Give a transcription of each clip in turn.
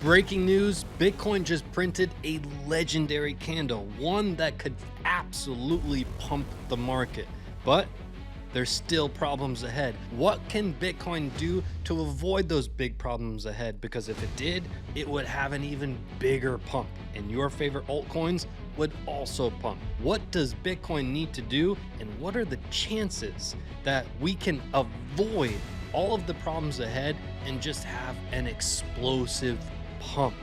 Breaking news, Bitcoin just printed a legendary candle, one that could absolutely pump the market. But there's still problems ahead. What can Bitcoin do to avoid those big problems ahead? Because if it did, it would have an even bigger pump, and your favorite altcoins would also pump. What does Bitcoin need to do, and what are the chances that we can avoid all of the problems ahead and just have an explosive pump?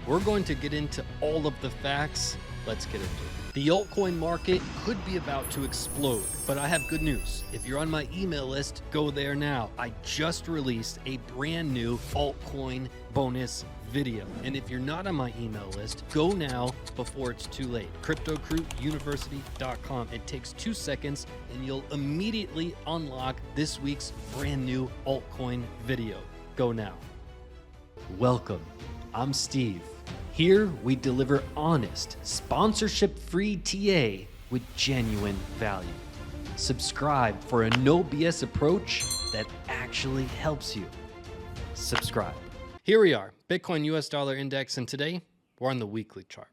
We're going to get into all of the facts. Let's get into it. The altcoin market could be about to explode, but I have good news. If you're on my email list, go there now. I just released a brand new altcoin bonus video. And if you're not on my email list, go now before it's too late. CryptoCrewUniversity.com. It takes 2 seconds and you'll immediately unlock this week's brand new altcoin video. Go now. Welcome. I'm Steve. Here we deliver honest, sponsorship-free TA with genuine value. Subscribe for a no BS approach that actually helps you. Subscribe. Here we are, Bitcoin US dollar index, and today we're on the weekly chart.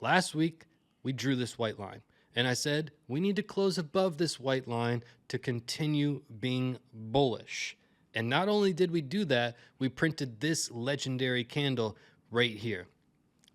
Last week we drew this white line, and I said we need to close above this white line to continue being bullish. And not only did we do that, we printed this legendary candle right here.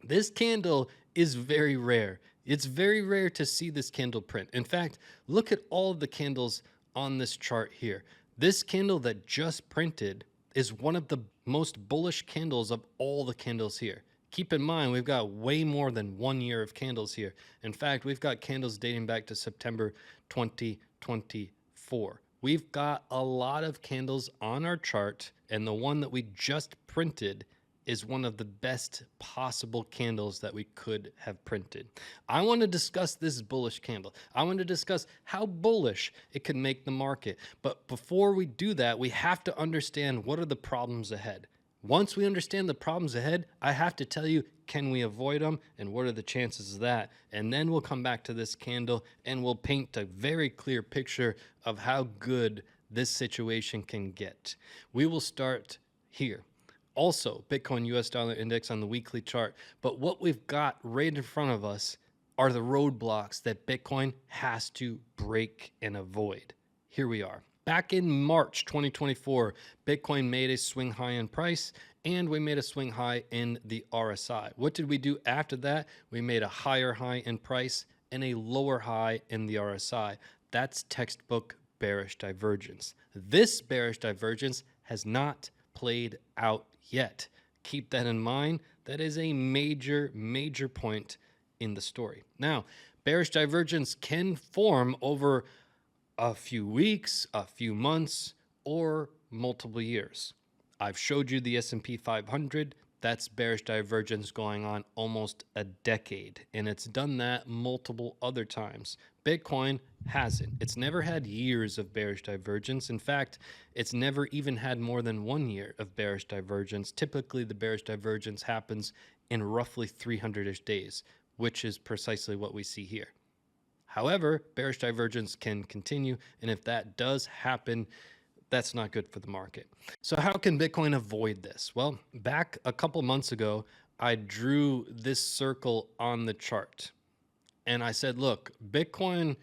This candle is very rare. It's very rare to see this candle print. In fact, look at all of the candles on this chart here. This candle that just printed is one of the most bullish candles of all the candles here. Keep in mind, we've got way more than 1 year of candles here. In fact, we've got candles dating back to September 2024. We've got a lot of candles on our chart, and the one that we just printed is one of the best possible candles that we could have printed. I want to discuss this bullish candle. I want to discuss how bullish it could make the market. But before we do that, we have to understand what are the problems ahead. Once we understand the problems ahead, I have to tell you, can we avoid them and what are the chances of that? And then we'll come back to this candle and we'll paint a very clear picture of how good this situation can get. We will start here. Also, Bitcoin US dollar index on the weekly chart. But what we've got right in front of us are the roadblocks that Bitcoin has to break and avoid. Here we are. Back in March 2024, Bitcoin made a swing high in price and we made a swing high in the RSI. What did we do after that? We made a higher high in price and a lower high in the RSI. That's textbook bearish divergence. This bearish divergence has not played out yet. Keep that in mind. That is a major point in the story. Now, bearish divergence can form over a few weeks, a few months, or multiple years. I've showed you the S&P 500. That's bearish divergence going on almost a decade, and it's done that multiple other times. Bitcoin hasn't. It's never had years of bearish divergence. In fact, it's never even had more than 1 year of bearish divergence. Typically, the bearish divergence happens in roughly 300-ish days, which is precisely what we see here. However, bearish divergence can continue, and if that does happen, that's not good for the market. So how can Bitcoin avoid this? Well, back a couple months ago, I drew this circle on the chart. And I said, look, Bitcoin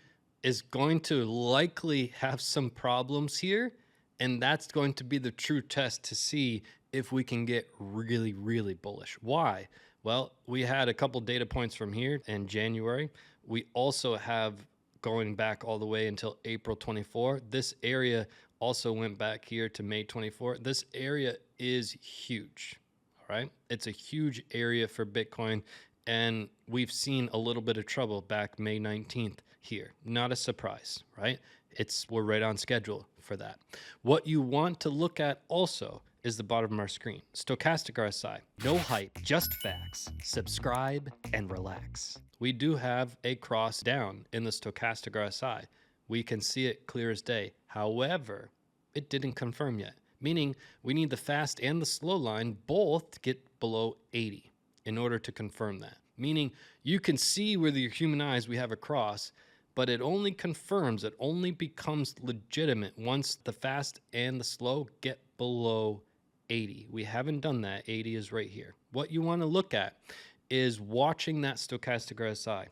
is going to likely have some problems here, and that's going to be the true test to see if we can get really bullish. Why? Well, we had a couple data points from here in January. We also have going back all the way until April 24. This area also went back here to May 24. This area is huge, all right? It's a huge area for Bitcoin, and we've seen a little bit of trouble back May 19th here. Not a surprise, right? We're right on schedule for that. What you want to look at also is the bottom of our screen. Stochastic RSI. No hype, just facts. Subscribe and relax. We do have a cross down in the stochastic RSI. We can see it clear as day. However, it didn't confirm yet, meaning we need the fast and the slow line both to get below 80 in order to confirm that. Meaning you can see with your human eyes we have a cross, but it only confirms, it only becomes legitimate once the fast and the slow get below 80. We haven't done that. 80 is right here. What you want to look at is watching that stochastic RSI.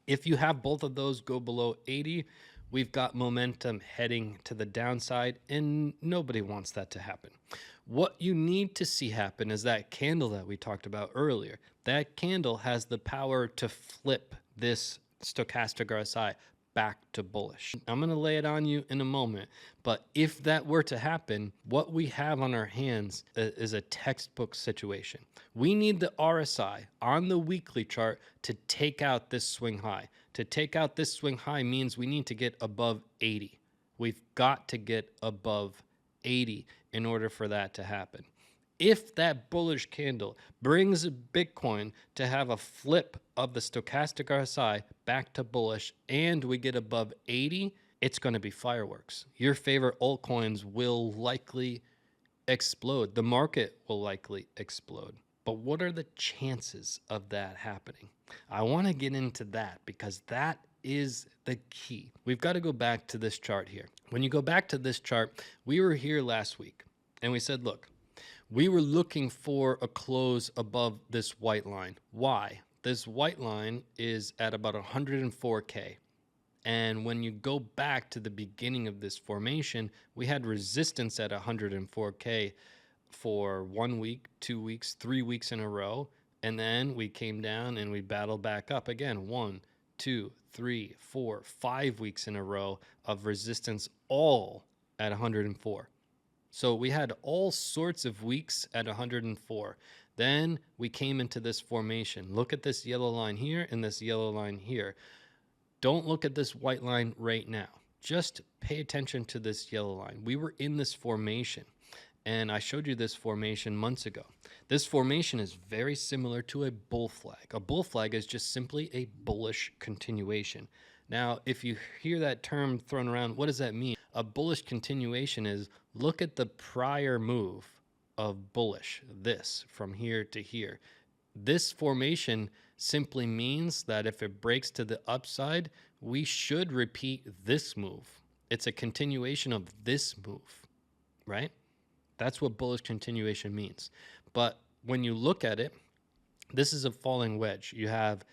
If you have both of those go below 80, we've got momentum heading to the downside, and nobody wants that to happen. What you need to see happen is that candle that we talked about earlier. That candle has the power to flip this stochastic RSI back to bullish. I'm going to lay it on you in a moment, but if that were to happen, what we have on our hands is a textbook situation. We need the RSI on the weekly chart to take out this swing high. To take out this swing high means we need to get above 80. We've got to get above 80 in order for that to happen. If that bullish candle brings Bitcoin to have a flip of the stochastic RSI back to bullish and we get above 80, it's going to be fireworks. Your favorite altcoins will likely explode. The market will likely explode. But what are the chances of that happening? I want to get into that because that is the key. We've got to go back to this chart here. When you go back to this chart, we were here last week and we said, look, we were looking for a close above this white line. Why? This white line is at about 104K. And when you go back to the beginning of this formation, we had resistance at 104K for 1 week, 2 weeks, 3 weeks in a row. And then we came down and we battled back up again. 1, 2, 3, 4, 5 weeks in a row of resistance, all at 104. So we had all sorts of weeks at 104. Then we came into this formation. Look at this yellow line here and this yellow line here. Don't look at this white line right now. Just pay attention to this yellow line. We were in this formation, and I showed you this formation months ago. This formation is very similar to a bull flag. A bull flag is just simply a bullish continuation. Now, if you hear that term thrown around, what does that mean? A bullish continuation is look at the prior move of bullish, this from here to here. This formation simply means that if it breaks to the upside, we should repeat this move. It's a continuation of this move, right? That's what bullish continuation means. But when you look at it, this is a falling wedge. You have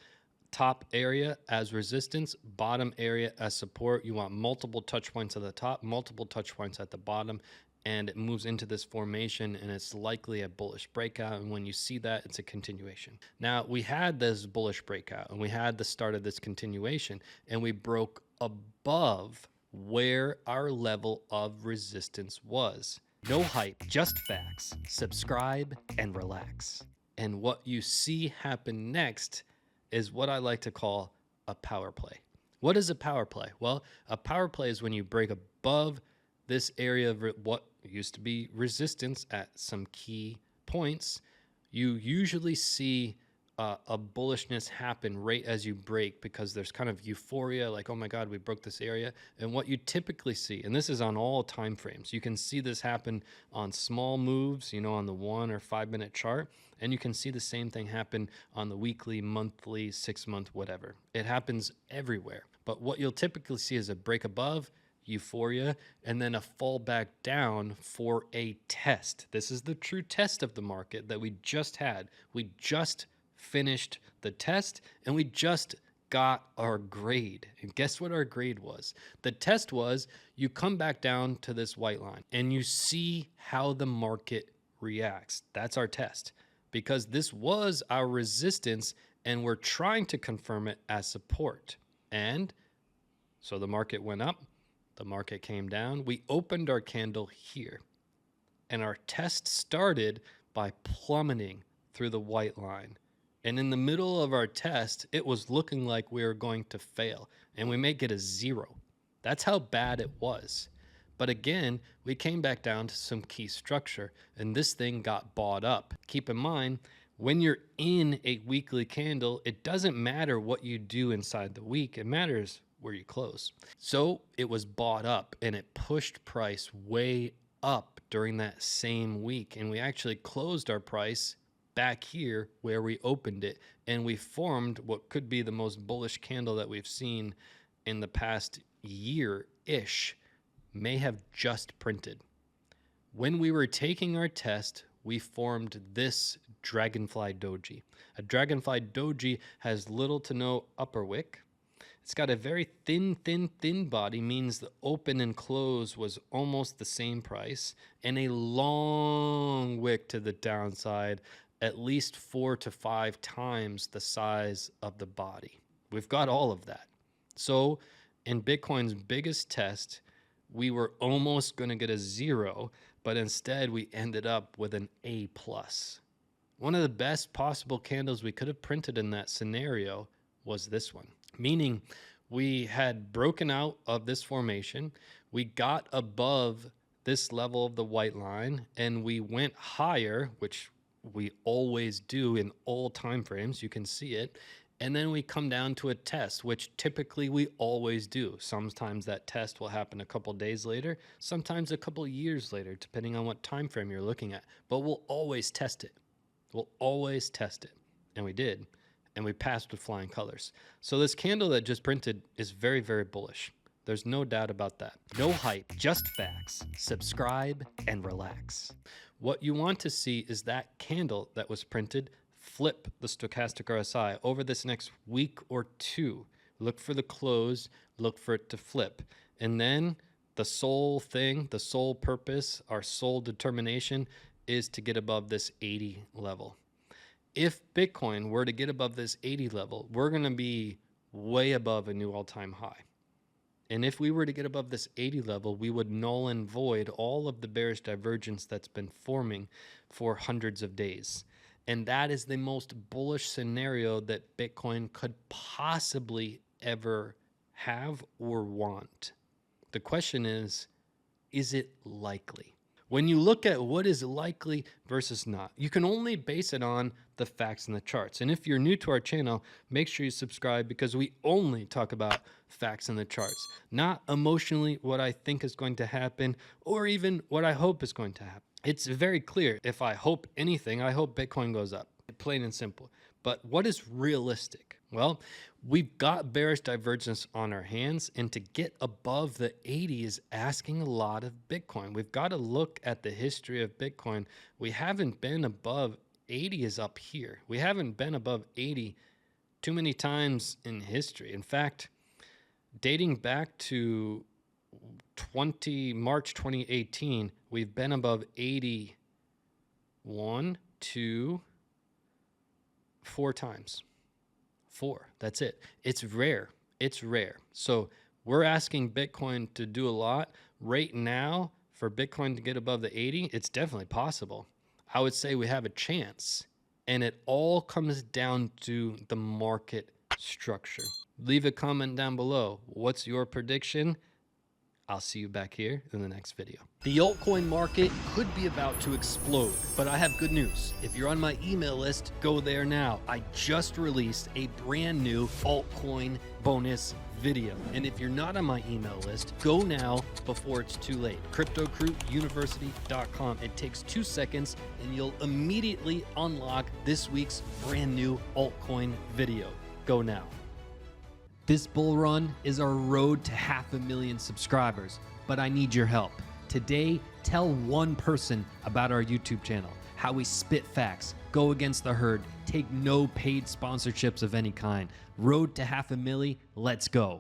top area as resistance, bottom area as support. You want multiple touch points at the top, multiple touch points at the bottom, and it moves into this formation, and it's likely a bullish breakout. And when you see that, it's a continuation. Now, we had this bullish breakout, and we had the start of this continuation, and we broke above where our level of resistance was. No hype, just facts. Subscribe and relax. And what you see happen next is what I like to call a power play. What is a power play? Well, a power play is when you break above this area of what used to be resistance at some key points. You usually see a bullishness happen right as you break because there's kind of euphoria, like, oh my God, we broke this area. And what you typically see, and this is on all time frames, you can see this happen on small moves, you know, on the 1 or 5 minute chart. And you can see the same thing happen on the weekly, monthly, 6 month, whatever. It happens everywhere. But what you'll typically see is a break above, euphoria, and then a fall back down for a test. This is the true test of the market that we just had. We just finished the test and we just got our grade. And guess what our grade was? The test was you come back down to this white line and you see how the market reacts. That's our test, because this was our resistance and we're trying to confirm it as support. And so the market went up, the market came down. We opened our candle here and our test started by plummeting through the white line. And in the middle of our test, it was looking like we were going to fail and we may get a 0. That's how bad it was. But again, we came back down to some key structure and this thing got bought up. Keep in mind, when you're in a weekly candle, it doesn't matter what you do inside the week. It matters where you close. So it was bought up and it pushed price way up during that same week. And we actually closed our price back here where we opened it, and we formed what could be the most bullish candle that we've seen in the past year-ish, may have just printed. When we were taking our test, we formed this Dragonfly Doji. A Dragonfly Doji has little to no upper wick. It's got a very thin body, means the open and close was almost the same price, and a long wick to the downside, at least 4 to 5 times the size of the body. We've got all of that. So in Bitcoin's biggest test, we were almost going to get a 0, but instead we ended up with an A+. One of the best possible candles we could have printed in that scenario was this one, meaning we had broken out of this formation, we got above this level of the white line, and we went higher, which we always do in all time frames. You can see it. And then we come down to a test, which typically we always do. Sometimes that test will happen a couple days later, sometimes a couple years later, depending on what time frame you're looking at. But we'll always test it. We'll always test it. And we did. And we passed with flying colors. So this candle that just printed is very, very bullish. There's no doubt about that. No hype, just facts. Subscribe and relax. What you want to see is that candle that was printed flip the stochastic RSI over this next week or two. Look for the close, look for it to flip. And then the sole thing, the sole purpose, our sole determination is to get above this 80 level. If Bitcoin were to get above this 80 level, we're going to be way above a new all-time high. And if we were to get above this 80 level, we would null and void all of the bearish divergence that's been forming for hundreds of days. And that is the most bullish scenario that Bitcoin could possibly ever have or want. The question is it likely? When you look at what is likely versus not, you can only base it on the facts and the charts. And if you're new to our channel, make sure you subscribe, because we only talk about facts and the charts, not emotionally what I think is going to happen or even what I hope is going to happen. It's very clear. If I hope anything, I hope Bitcoin goes up, plain and simple. But what is realistic? Well, we've got bearish divergence on our hands, and to get above the 80 is asking a lot of Bitcoin. We've got to look at the history of Bitcoin. We haven't been above 80 is up here. We haven't been above 80 too many times in history. In fact, dating back to March 2018, we've been above 80 1, 2, 4 times. 4. That's it. It's rare. It's rare. So we're asking Bitcoin to do a lot. Right now, for Bitcoin to get above the 80, it's definitely possible. I would say we have a chance. And it all comes down to the market structure. Leave a comment down below. What's your prediction? I'll see you back here in the next video. The altcoin market could be about to explode, but I have good news. If you're on my email list, go there now. I just released a brand new altcoin bonus video. And if you're not on my email list, go now before it's too late. CryptoCrewUniversity.com. It takes 2 seconds and you'll immediately unlock this week's brand new altcoin video. Go now. This bull run is our road to 500,000 subscribers, but I need your help. Today, tell one person about our YouTube channel, how we spit facts, go against the herd, take no paid sponsorships of any kind. Road to 500,000, let's go.